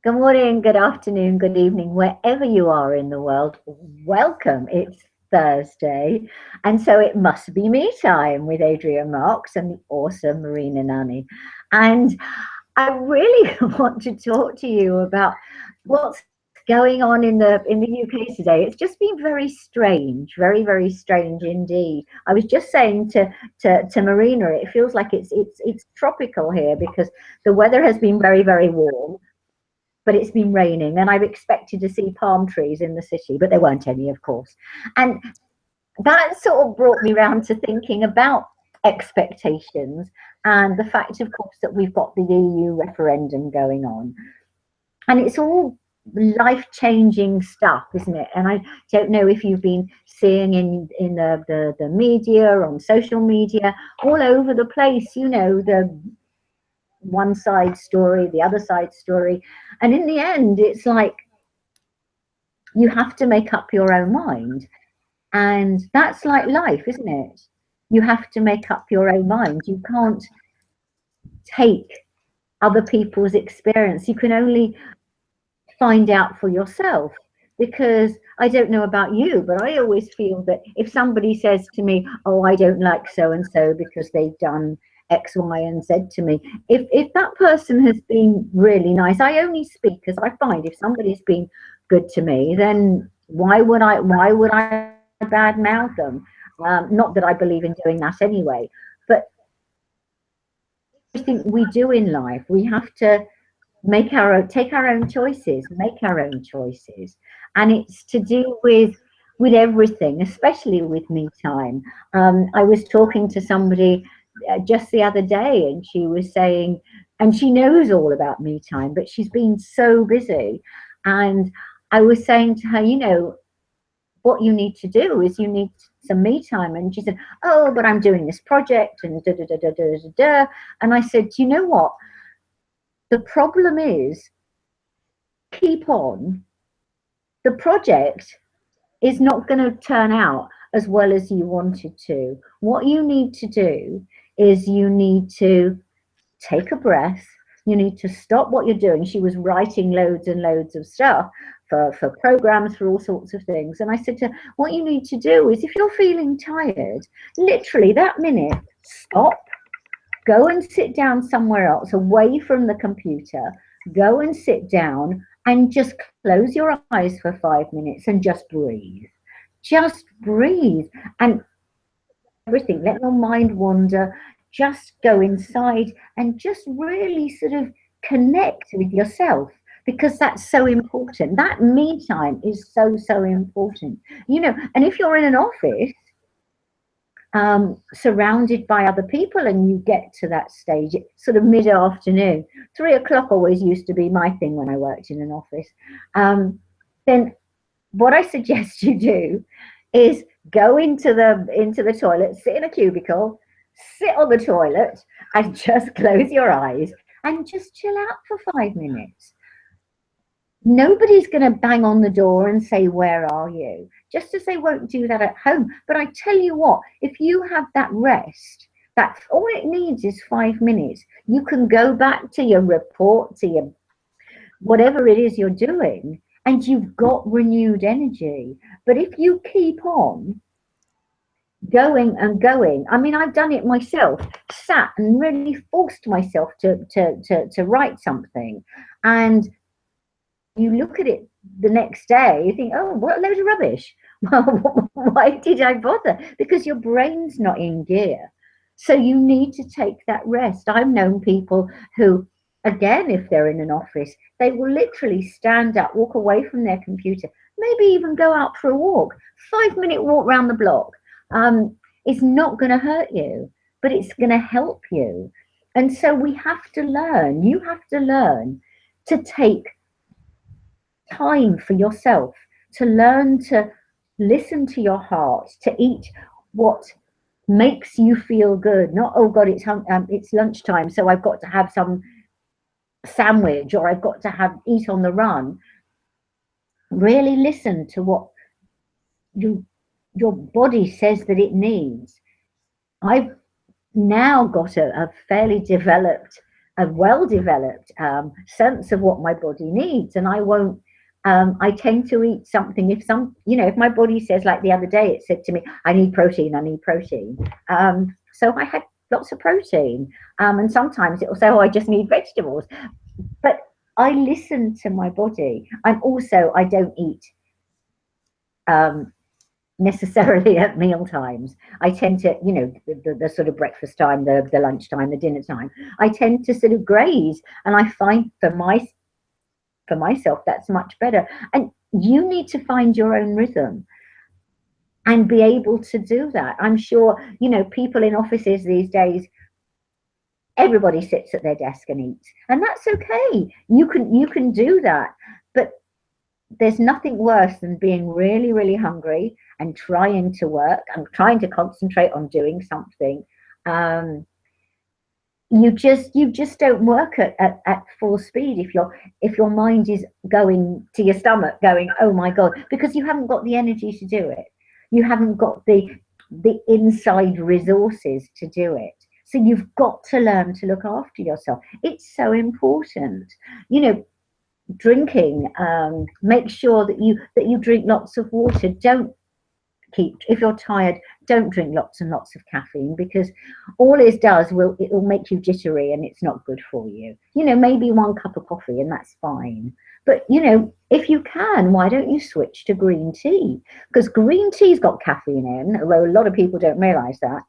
Good morning, good afternoon, good evening, wherever you are in the world. Welcome. It's Thursday, and so it must be me time with Adrienne Marks and the awesome Marina Nani. And I really want to talk to you about what's going on in the UK today. It's just been very strange, very strange indeed. I was just saying to Marina, it feels like it's tropical here because the weather has been very warm, but it's been raining, and I've expected to see palm trees in the city, but there weren't any, of course. And that sort of brought me round to thinking about expectations and the fact, of course, that we've got the EU referendum going on. And it's all life-changing stuff, isn't it? And I don't know if you've been seeing in the media, on social media, all over the place, the one side story, the other side story. And in the end, it's like you have to make up your own mind. And that's like life, isn't it? You have to make up your own mind. You can't take other people's experience. You can only find out for yourself. Because I don't know about you, but I always feel that if somebody says to me, "Oh, I don't like so and so because they've done X, Y, and Z to me," if that person has been really nice, I only speak because I find if somebody's been good to me, then why would I badmouth them? Not that I believe in doing that anyway, but everything we do in life, we have to take our own choices, make our own choices. And it's to do with everything, especially with me time. I was talking to somebody just the other day, and she was saying, and she knows all about me time, but she's been so busy. And I was saying to her, what you need to do is you need some me time. And she said, "Oh, but I'm doing this project and da da da da da da da." And I said, "You know what? The problem is, keep on, the project is not going to turn out as well as you wanted to. What you need to do is you need to take a breath. You need to stop what you're doing." She was writing loads and loads of stuff for programs, for all sorts of things. And I said to her, "What you need to do is if you're feeling tired, literally that minute, stop, go and sit down somewhere else away from the computer, go and sit down and just close your eyes for 5 minutes and just breathe. Just breathe and everything. Let your mind wander. Just go inside and just really sort of connect with yourself because that's so important. That me time is so important. And if you're in an office, surrounded by other people and you get to that stage, it's sort of mid-afternoon, 3 o'clock always used to be my thing when I worked in an office, then what I suggest you do is go into the toilet, sit in a cubicle, sit on the toilet and just close your eyes and just chill out for 5 minutes. Nobody's going to bang on the door and say, "Where are you?" Just as they won't do that at home. But I tell you what, if you have that rest, that's all it needs is 5 minutes. You can go back to your report, to your whatever it is you're doing, and you've got renewed energy. But if you keep on going and going, I mean, I've done it myself, sat and really forced myself to write something. And you look at it the next day, you think, "Oh, what a load of rubbish." Well, why did I bother? Because your brain's not in gear. So you need to take that rest. I've known people who, again, if they're in an office, they will literally stand up, walk away from their computer, maybe even go out for a walk, 5 minute walk round the block. It's not going to hurt you, but it's going to help you. And so we have to learn, you have to learn to take time for yourself, to learn to listen to your heart, to eat what makes you feel good. Not, "Oh God, it's lunchtime, so I've got to have some sandwich or I've got to have eat on the run." Really listen to what you, your body says that it needs. I've now got a fairly developed a well-developed sense of what my body needs, and I won't. I tend to eat something if my body says, like the other day, it said to me, I need protein, I need protein. So I had lots of protein, and sometimes it will say, oh, I just need vegetables. But I listen to my body. I don't eat um, necessarily at meal times. I tend to, the sort of breakfast time, the lunch time, the dinner time. I tend to sort of graze, and I find for myself that's much better. And you need to find your own rhythm and be able to do that. I'm sure, people in offices these days, everybody sits at their desk and eats, and that's okay. You can do that, but there's nothing worse than being really, really hungry and trying to work and trying to concentrate on doing something. You just don't work at full speed if your mind is going to your stomach, going, oh my God, because you haven't got the energy to do it. You haven't got the inside resources to do it. So you've got to learn to look after yourself. It's so important. Drinking, make sure that you drink lots of water. Don't if you're tired, don't drink lots and lots of caffeine, because all it does it will make you jittery, and it's not good for you. Maybe one cup of coffee, and that's fine. But if you can, why don't you switch to green tea? Because green tea's got caffeine in, although a lot of people don't realize that.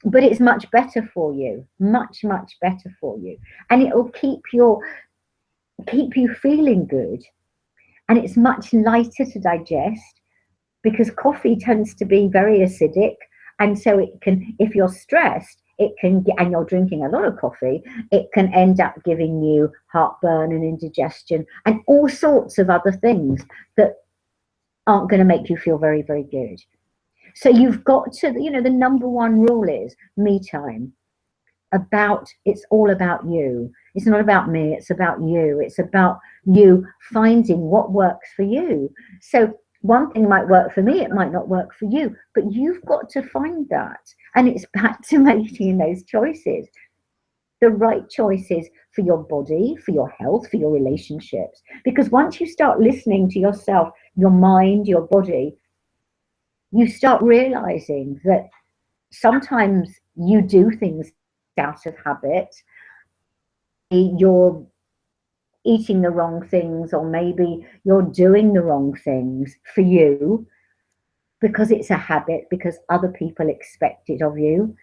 But it's much better for you, much, much better for you. And it will keep you feeling good, and it's much lighter to digest, because coffee tends to be very acidic, and so it can, if you're stressed, and you're drinking a lot of coffee, it can end up giving you heartburn and indigestion and all sorts of other things that aren't going to make you feel very, very good. So you've got to, the number one rule is me time. It's all about you. It's not about me, it's about you. It's about you finding what works for you. So one thing might work for me, it might not work for you, but you've got to find that. And it's back to making those choices, the right choices for your body, for your health, for your relationships. Because once you start listening to yourself, your mind, your body, you start realizing that sometimes you do things out of habit. You're eating the wrong things, or maybe you're doing the wrong things for you because it's a habit, because other people expect it of you,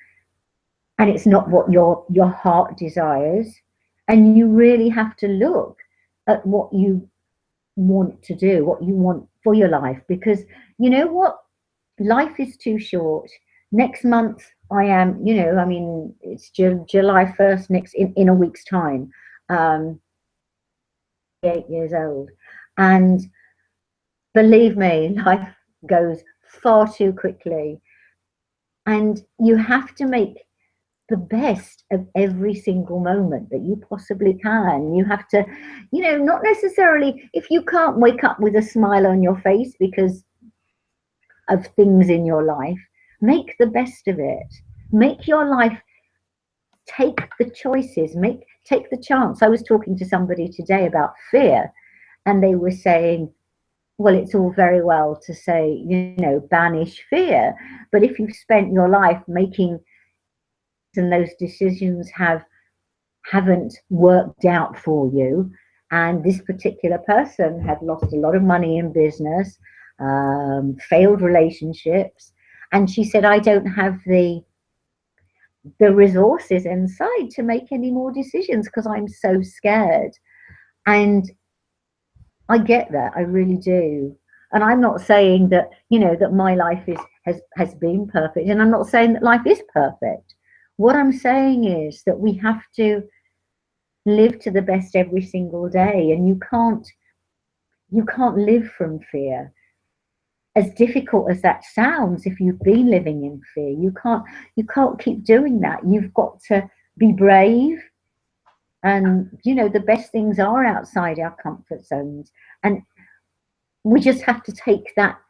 and it's not what your heart desires. And you really have to look at what you want to do, what you want for your life, because you know what, life is too short. Next month it's July 1st, in a week's time. 8 years old, and believe me, life goes far too quickly, and you have to make the best of every single moment that you possibly can. You have to, not necessarily, if you can't wake up with a smile on your face because of things in your life, make the best of it. Make your life, take the choices, take the chance. I was talking to somebody today about fear, and they were saying, well, it's all very well to say, banish fear, but if you've spent your life making, and those decisions haven't worked out for you, and this particular person had lost a lot of money in business, failed relationships, and she said, I don't have the resources inside to make any more decisions because I'm so scared. And I get that, I really do. And I'm not saying that, that my life has been perfect, and I'm not saying that life is perfect. What I'm saying is that we have to live to the best every single day, and you can't live from fear. As difficult as that sounds, if you've been living in fear, you can't keep doing that. You've got to be brave, and the best things are outside our comfort zones, and we just have to take that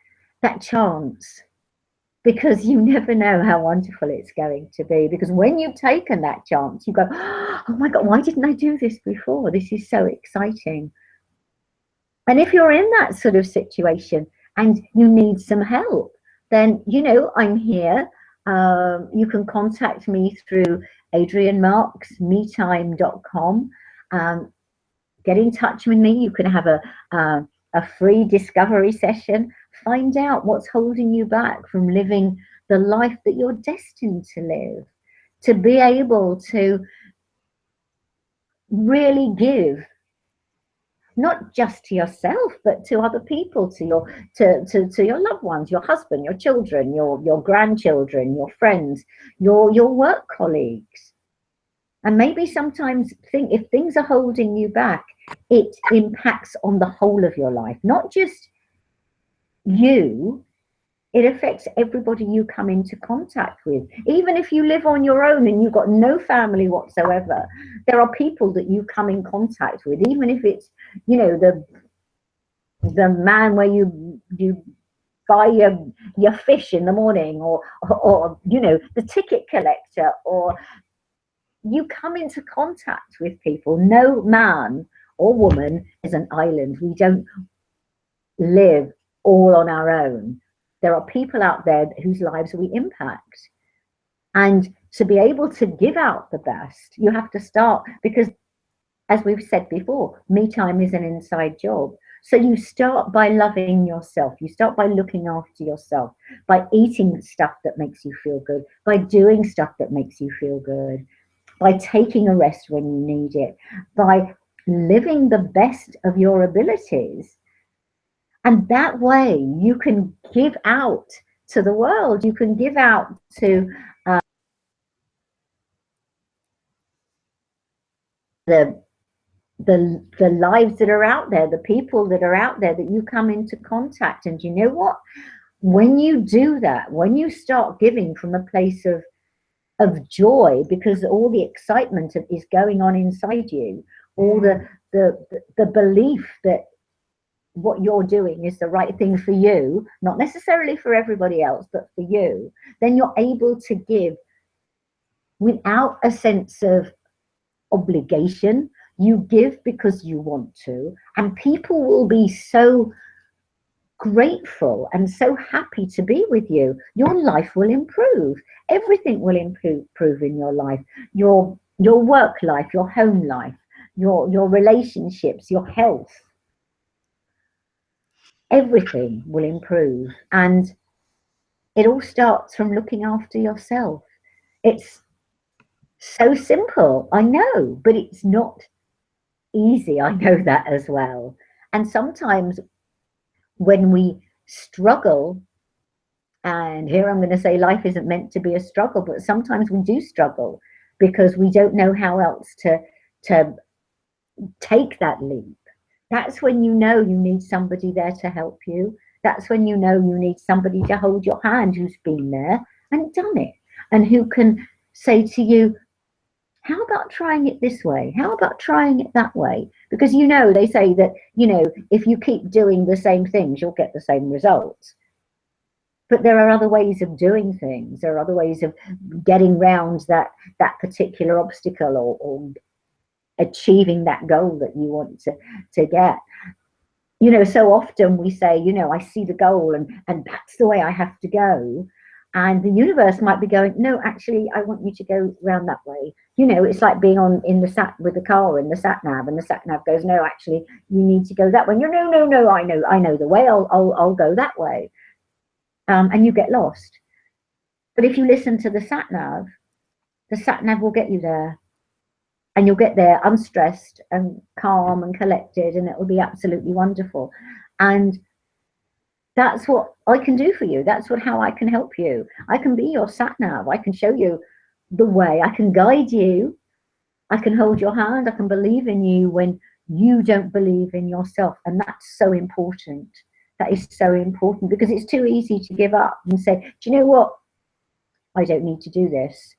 chance because you never know how wonderful it's going to be. Because when you've taken that chance, you go, oh my God, why didn't I do this before? This is so exciting. And if you're in that sort of situation and you need some help, then, you know, I'm here. You can contact me through Adrienne Marks, metime.com. Get in touch with me. You can have a free discovery session. Find out what's holding you back from living the life that you're destined to live, to be able to really give, not just to yourself, but to other people, to your loved ones, your husband, your children, your grandchildren, your friends, your work colleagues. And maybe sometimes think if things are holding you back, it impacts on the whole of your life, not just you. It affects everybody you come into contact with. Even if you live on your own and you've got no family whatsoever, there are people that you come in contact with, even if it's, you know, the man where you buy your fish in the morning, or you know, the ticket collector, or you come into contact with people. No man or woman is an island. We don't live all on our own. There are people out there whose lives we impact. And to be able to give out the best, you have to start, because as we've said before, me time is an inside job. So you start by loving yourself. You start by looking after yourself, by eating stuff that makes you feel good, by doing stuff that makes you feel good, by taking a rest when you need it, by living the best of your abilities. And that way you can give out to the world. You can give out to the the lives that are out there, the people that are out there that you come into contact. And you know what? When you do that, when you start giving from a place of joy, because all the excitement is going on inside you, all the belief that what you're doing is the right thing for you, not necessarily for everybody else, but for you, then you're able to give without a sense of obligation. You give because you want to, and people will be so grateful and so happy to be with you. Your life will improve. Everything will improve in your life. Your work life, your home life, your relationships, your health. Everything will improve, and it all starts from looking after yourself. It's so simple, I know, but it's not easy. I know that as well. And sometimes when we struggle, and here I'm going to say life isn't meant to be a struggle, but sometimes we do struggle because we don't know how else to take that leap. That's when you know you need somebody there to help you. That's when you know you need somebody to hold your hand who's been there and done it, and who can say to you, how about trying it this way? How about trying it that way? Because, you know, they say that, you know, if you keep doing the same things, you'll get the same results. But there are other ways of doing things. There are other ways of getting round that particular obstacle, or achieving that goal that you want to get. You know, so often we say, you know, I see the goal, and that's the way I have to go. And the universe might be going, no, actually, I want you to go round that way. You know, it's like being in the sat with the car in the sat nav, and the sat nav goes, no, actually, you need to go that way. And you're, no, I know the way. I'll go that way. And you get lost. But if you listen to the sat nav will get you there, and you'll get there unstressed and calm and collected, and it will be absolutely wonderful. And that's what I can do for you. That's how I can help you. I can be your sat nav. I can show you the way. I can guide you. I can hold your hand. I can believe in you when you don't believe in yourself. And that's so important. That is so important, because it's too easy to give up and say, do you know what? I don't need to do this.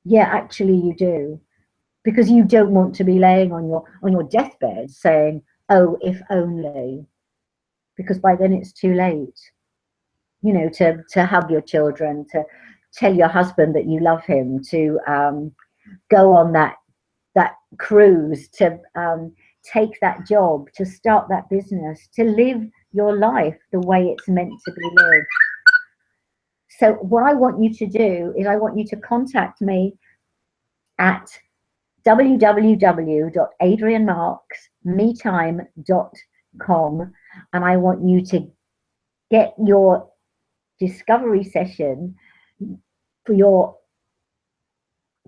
Yeah, actually you do. Because you don't want to be laying on your deathbed saying, oh, if only. Because by then it's too late. you know, to hug your children, to tell your husband that you love him, to go on that cruise, to take that job, to start that business, to live your life the way it's meant to be lived. So what I want you to do is I want you to contact me at www.adriennemarksmetime.com, and I want you to get your discovery session, for your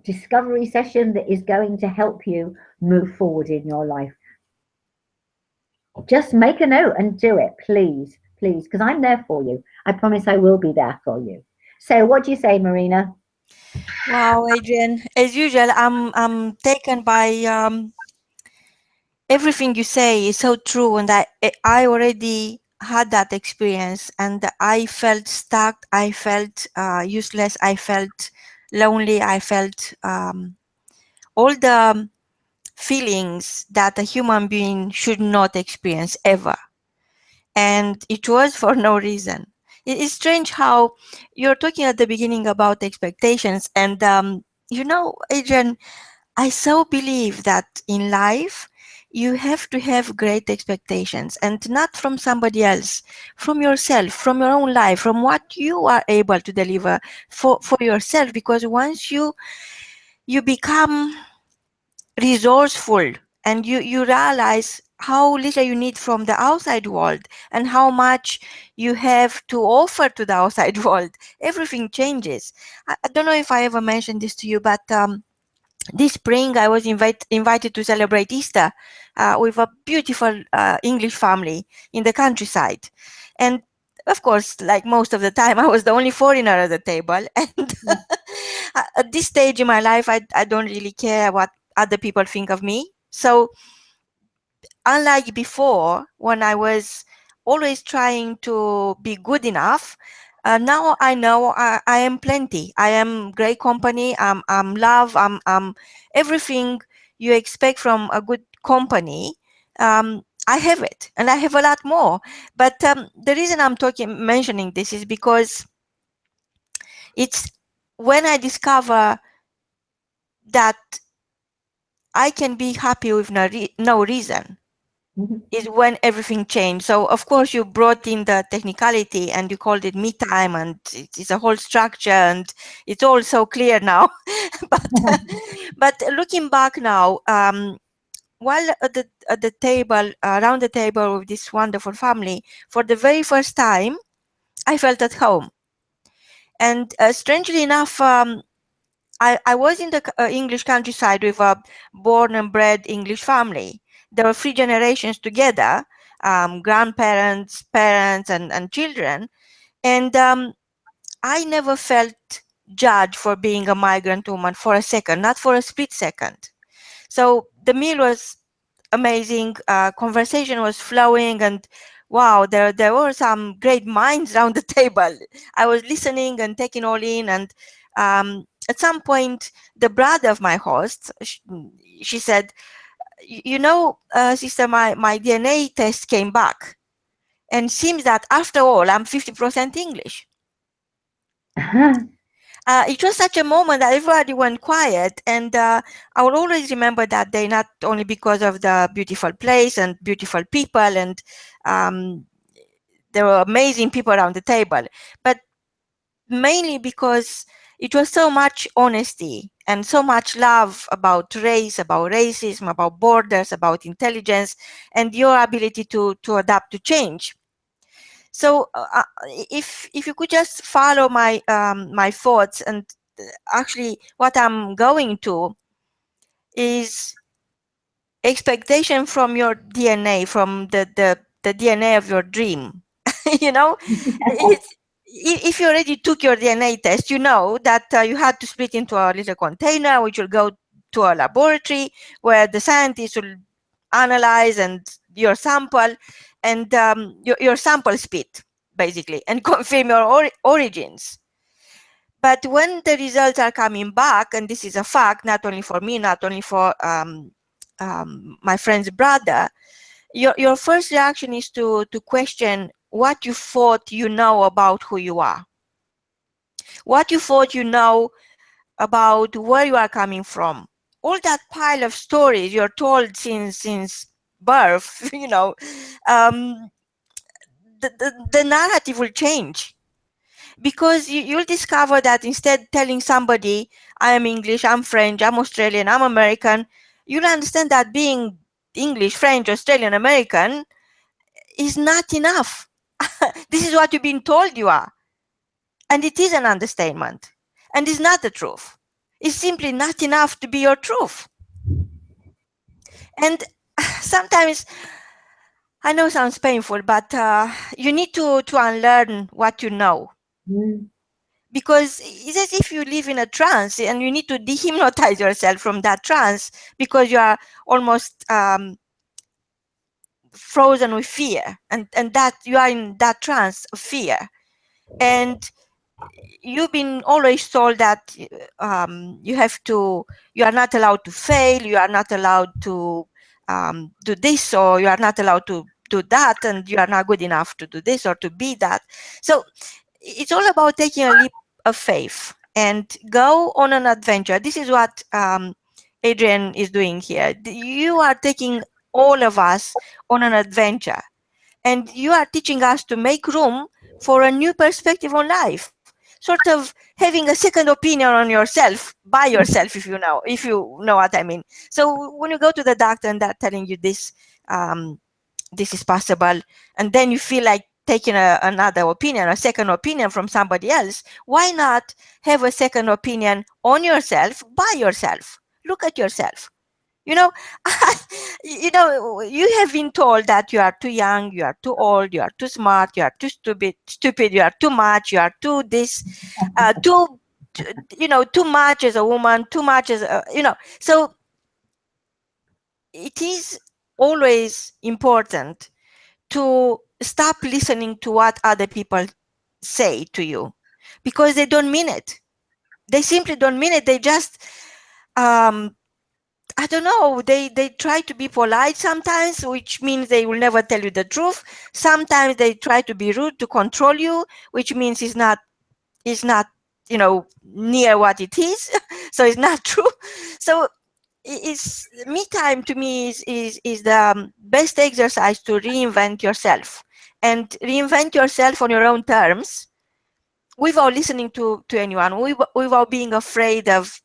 discovery session that is going to help you move forward in your life. Just make a note and do it, please, please, because I'm there for you. I promise I will be there for you. So what do you say, Marina? Wow, Adrienne, as usual, I'm taken by everything you say is so true, and I already had that experience, and I felt stuck, I felt useless, I felt lonely, I felt all the feelings that a human being should not experience ever, and it was for no reason. It is strange how you're talking at the beginning about expectations, and you know, Adrienne, I so believe that in life you have to have great expectations, and not from somebody else, from yourself, from your own life, from what you are able to deliver for yourself. Because once you become resourceful, and you realize how little you need from the outside world and how much you have to offer to the outside world, everything changes. I don't know if I ever mentioned this to you, but this spring I was invited to celebrate Easter with a beautiful English family in the countryside. And of course, like most of the time, I was the only foreigner at the table. And at this stage in my life, I don't really care what other people think of me. So unlike before, when I was always trying to be good enough, now I know I am plenty. I am great company. I'm love. I'm everything you expect from a good company. I have it, and I have a lot more. But the reason I'm mentioning this is because it's when I discover that I can be happy with no reason, Mhm. is when everything changed. So of course you brought in the technicality and you called it me time, and it's a whole structure, and it's all so clear now. but but looking back now, while at the table, around the table with this wonderful family, for the very first time I felt at home. And strangely enough, I was in the English countryside with a born and bred English family. There were 3 generations together, grandparents, parents, and children. And I never felt judged for being a migrant woman for a second, not for a split second. So the meal was amazing. Conversation was flowing, and wow, there were some great minds around the table. I was listening and taking all in, and at some point, the brother of my host, she said, You know, sister, my DNA test came back, and seems that after all, I'm 50% English." It was such a moment that everybody went quiet, and I will always remember that day, not only because of the beautiful place and beautiful people, and um, there were amazing people around the table, but mainly because it was so much honesty and so much love about race, about racism, about borders, about intelligence, and your ability to adapt to change. So if you could just follow my thoughts, and actually what I'm going to is expectation from your DNA, from the DNA of your dream. You know, it's, if you already took your DNA test, you know that you had to split into a little container, which will go to a laboratory where the scientists will analyze and your sample, and your sample spit basically, and confirm your origins. But when the results are coming back, and this is a fact, not only for me, not only for my friend's brother, your first reaction is to question what you thought you know about who you are, what you thought you know about where you are coming from. All that pile of stories you're told since birth, um, the narrative will change, because you'll discover that instead telling somebody, I am English, I'm French, I'm Australian, I'm American, you'll understand that being English, French, Australian, American is not enough. This is what you've been told you are. And it is an understatement. And it's not the truth. It's simply not enough to be your truth. And sometimes, I know it sounds painful, but you need to unlearn what you know. Mm. Because it's as if you live in a trance and you need to dehypnotize yourself from that trance, because you are almost frozen with fear, and that you are in that trance of fear. And you've been always told that you are not allowed to fail, you are not allowed to do this, or you are not allowed to do that, and you are not good enough to do this or to be that. So it's all about taking a leap of faith and go on an adventure. This is what Adrienne is doing here. You are taking all of us on an adventure, and you are teaching us to make room for a new perspective on life, sort of having a second opinion on yourself by yourself, if you know what I mean. So when you go to the doctor and they're telling you this is possible, and then you feel like taking another opinion, a second opinion from somebody else, why not have a second opinion on yourself by yourself? Look at yourself. You know, you have been told that you are too young, you are too old, you are too smart, you are too stupid, you are too much, you are too this, too, too much as a woman, too much as So it is always important to stop listening to what other people say to you, because they don't mean it. They simply don't mean it. They just I don't know, they try to be polite sometimes, which means they will never tell you the truth. Sometimes they try to be rude to control you, which means it's not near what it is. So it's not true. So it's me time to me is the best exercise to reinvent yourself, and reinvent yourself on your own terms, without listening to anyone, without being afraid of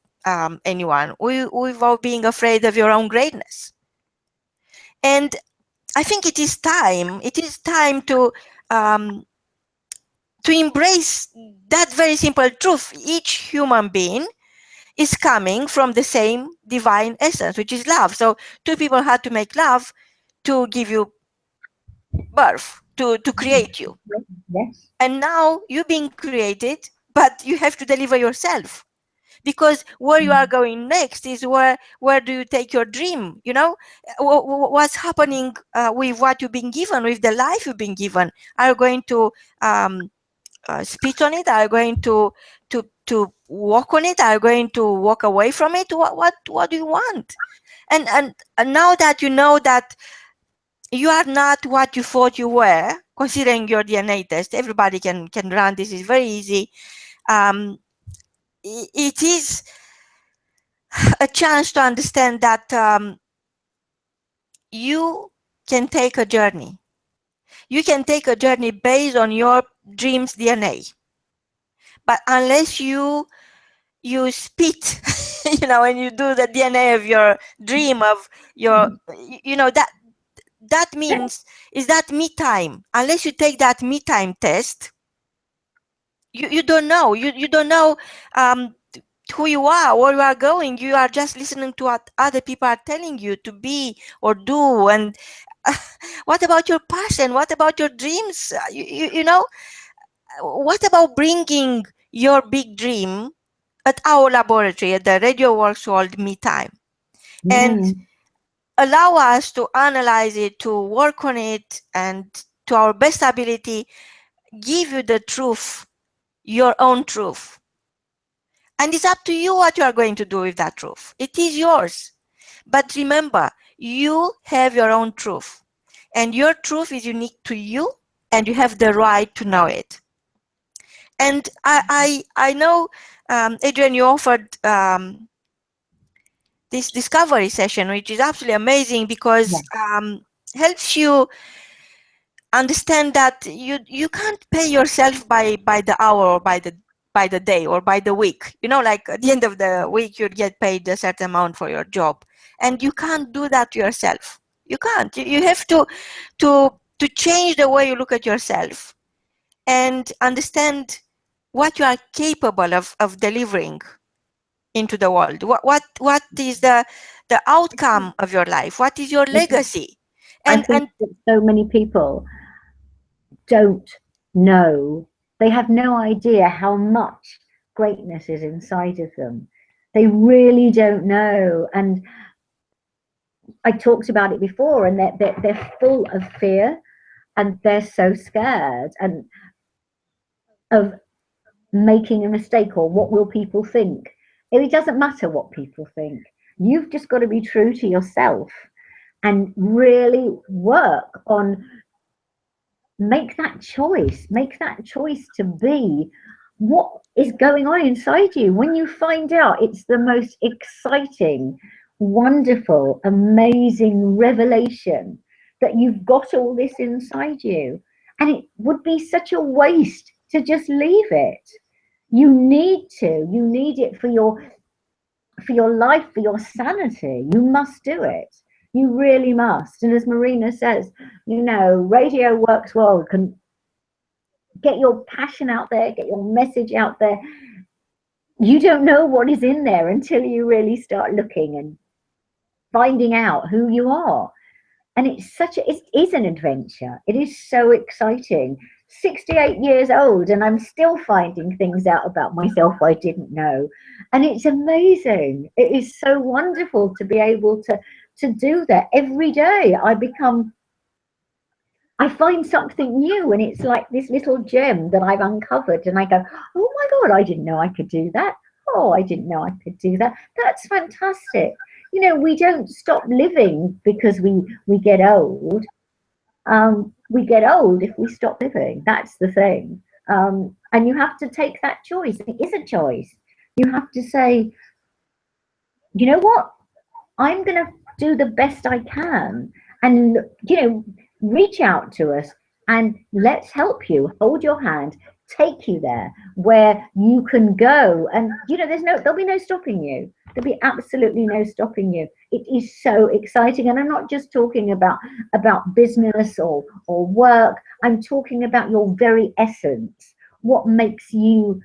anyone, without being afraid of your own greatness. And I think it is time to embrace that very simple truth. Each human being is coming from the same divine essence, which is love. So two people had to make love to give you birth, to create you. Yes. And now you're being created, but you have to deliver yourself. Because where you are going next is where do you take your dream? What's happening with what you've been given, with the life you've been given? Are you going to spit on it? Are you going to walk on it? Are you going to walk away from it? What do you want? And now that you know that you are not what you thought you were, considering your DNA test, everybody can run this. Is very easy. It is a chance to understand that you can take a journey. You can take a journey based on your dream's DNA. But unless you spit, when you do the DNA of your dream, of your, that means is that me time. Unless you take that me time test, you don't know. You don't know who you are, where you are going. You are just listening to what other people are telling you to be or do. And what about your passion? What about your dreams? What about bringing your big dream at our laboratory, at the Radio Works World Me Time, and allow us to analyze it, to work on it, and to our best ability, give you the truth, your own truth. And it's up to you what you are going to do with that truth. It is yours. But remember, you have your own truth. And your truth is unique to you and you have the right to know it. And I know, Adrienne, you offered this discovery session, which is absolutely amazing because helps you understand that you can't pay yourself by the hour or by the day or by the week. You know, like at the end of the week, you'd get paid a certain amount for your job, and you can't do that to yourself. You can't. You have to change the way you look at yourself and understand what you are capable of delivering into the world. What is the outcome of your life? What is your legacy? I think that so many people don't know. They have no idea how much greatness is inside of them. They really don't know. And I talked about it before, and they're full of fear, and they're so scared and of making a mistake, or what will people think. It doesn't matter what people think. You've just got to be true to yourself and really work on make that choice to be what is going on inside you. When you find out, it's the most exciting, wonderful, amazing revelation that you've got all this inside you, and it would be such a waste to just leave it. You need it for your life, for your sanity. You must do it. You really must. And as Marina says, radio works well. Can get your passion out there, get your message out there. You don't know what is in there until you really start looking and finding out who you are. And it is an adventure. It is so exciting. 68 years old, and I'm still finding things out about myself I didn't know. And it's amazing. It is so wonderful to be able to do that every day. I find something new, and it's like this little gem that I've uncovered, and I go, oh my God, I didn't know I could do that. Oh, I didn't know I could do that. That's fantastic. We don't stop living because we get old. We get old if we stop living. That's the thing. And you have to take that choice. It is a choice. You have to say, you know what? I'm going to do the best I can. And, reach out to us and let's help you. Hold your hand, take you there where you can go. And, there'll be no stopping you. There'll be absolutely no stopping you. It is so exciting. And I'm not just talking about business or work. I'm talking about your very essence. What makes you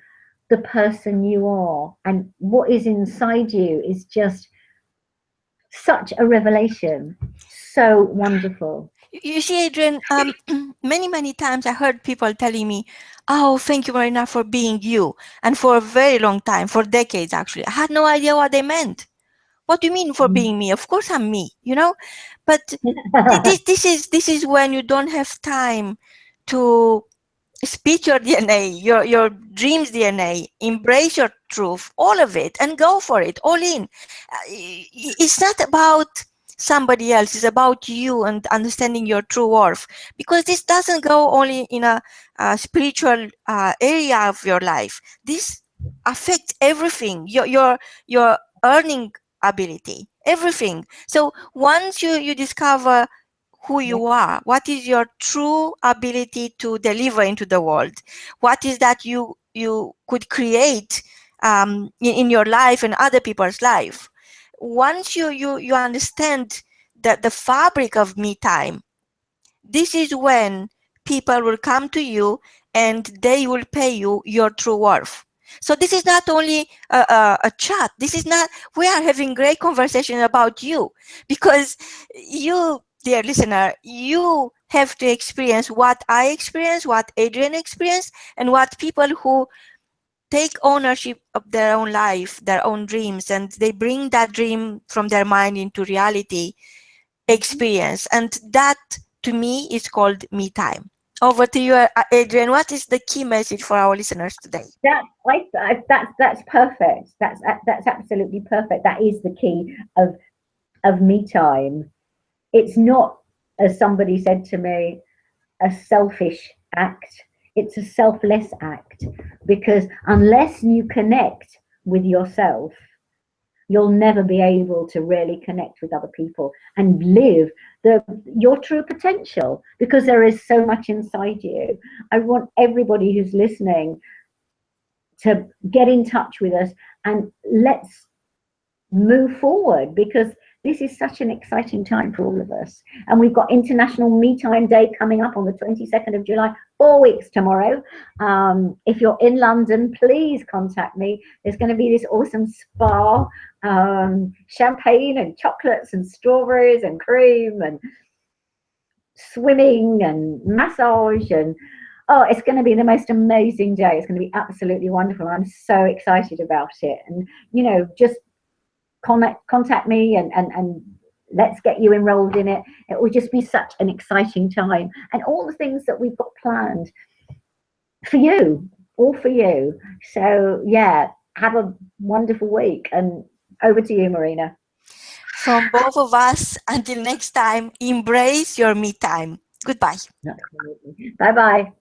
the person you are, and what is inside you is just such a revelation. So wonderful. You see, Adrienne, many times I heard people telling me, oh, thank you, Marina, for being you. And for a very long time, for decades, actually, I had no idea what they meant. What do you mean for being me? Of course I'm me, But this is when you don't have time to speak your DNA, your dreams DNA, embrace your truth, all of it, and go for it, all in. It's not about somebody else, it's about you and understanding your true worth, because this doesn't go only in a spiritual area of your life. This affects everything, your earning ability, everything. So once you discover who you are, what is your true ability to deliver into the world, what is that you could create in your life and other people's life. Once you understand that the fabric of me time, this is when people will come to you and they will pay you your true worth. So this is not only a chat. This is not, we are having great conversation about you, because you, dear listener, you have to experience what I experienced, what Adrienne experienced, and what people who take ownership of their own life, their own dreams, and they bring that dream from their mind into reality experience. And that, to me, is called me time. Over to you, Adrienne. What is the key message for our listeners today? That's perfect. That's absolutely perfect. That is the key of me time. It's not, as somebody said to me, a selfish act. It's a selfless act, because unless you connect with yourself, you'll never be able to really connect with other people and live your true potential, because there is so much inside you. I want everybody who's listening to get in touch with us, and let's move forward, because this is such an exciting time for all of us. And we've got International Me Time Day coming up on the 22nd of July, 4 weeks tomorrow. If you're in London, please contact me. There's going to be this awesome spa, champagne and chocolates and strawberries and cream and swimming and massage, and oh, it's going to be the most amazing day. It's going to be absolutely wonderful. I'm so excited about it. And, you know, just contact me, and let's get you enrolled in it. It will just be such an exciting time, and all the things that we've got planned for you, all for you. So yeah, have a wonderful week, and over to you, Marina. From both of us, until next time, embrace your me time. Goodbye. Bye bye.